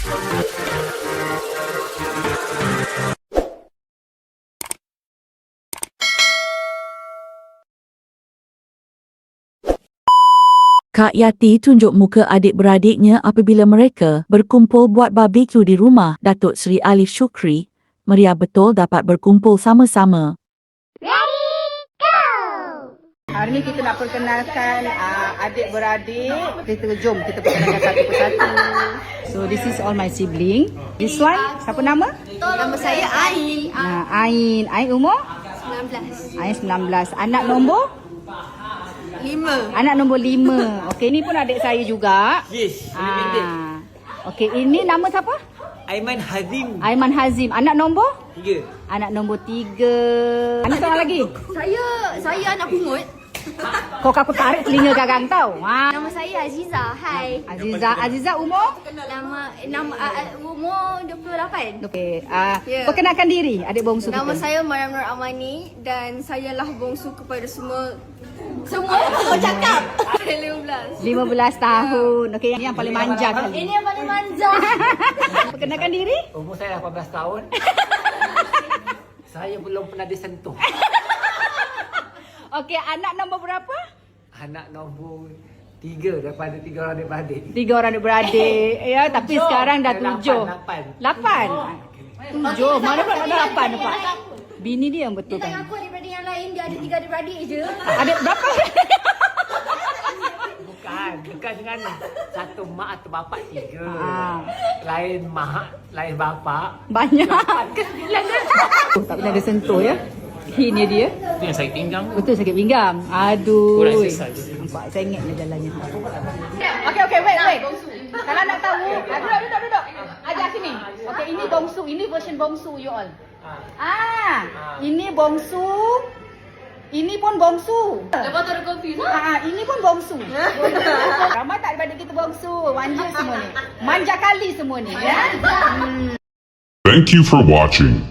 Kak Yati tunjuk muka adik-beradiknya apabila mereka berkumpul buat barbecue di rumah Datuk Seri Alif Shukri. Meriah betul dapat berkumpul sama-sama. Hari ni kita nak perkenalkan adik-beradik. Jom kita perkenalkan satu persatu. So this is all my sibling. This one, siapa nama? Nama saya Ain. Ain. Ain umur? 19. Ain 19. Anak nombor? 5. Anak nombor 5. Okey, ni pun adik saya juga. Yes, boleh pendek. Okey, ini nama siapa? Aiman Hazim. Aiman Hazim. Anak nombor? 3. Anak nombor 3. Anak seorang lagi? Saya anak pungut. Kau aku tarik telinga gagang tau. Nama saya Aziza. Hai. Aziza umur? Nama umur 28. Okey. Ya. Perkenalkan diri adik bongsu kita. Nama saya Mariam Nur Amani dan sayalah bongsu kepada semua kau cakap 15. 15 tahun. Okey, ini yang paling manja kali. Ini yang paling manja. Perkenalkan diri? Umur saya 18 tahun. Saya belum pernah disentuh. Okey, anak nombor berapa? Anak nombor 3 daripada 3 orang adik-beradik. 3 orang adik-beradik. Ya, tapi sekarang dah 7. 8. 7. Mana pula ada 8 dapat? Bini dia yang betul Dia tak kan? ngaku adik-beradik yang lain. Dia ada 3 adik-beradik je. Adik berapa? Bukan dengan satu mak atau bapak 3. Lain mak, lain bapak. Banyak. Tak pernah dia sentuh ya. Ini dia. Itu yang sakit pinggang. Betul sakit pinggang. Aduh. Kurang exercise. Nampak sengit dia jalannya. Okey, wait. Kalau nak tahu, duduk. Ajar sini. Okey, ini bongsu. Ini version bongsu you all. Ini bongsu. Ini pun bongsu. Lepas tu ada kopi. Ini pun bongsu. Ramai tak daripada kita bongsu. Manja semua ni. Manja kali semua ni ya. Thank you for watching.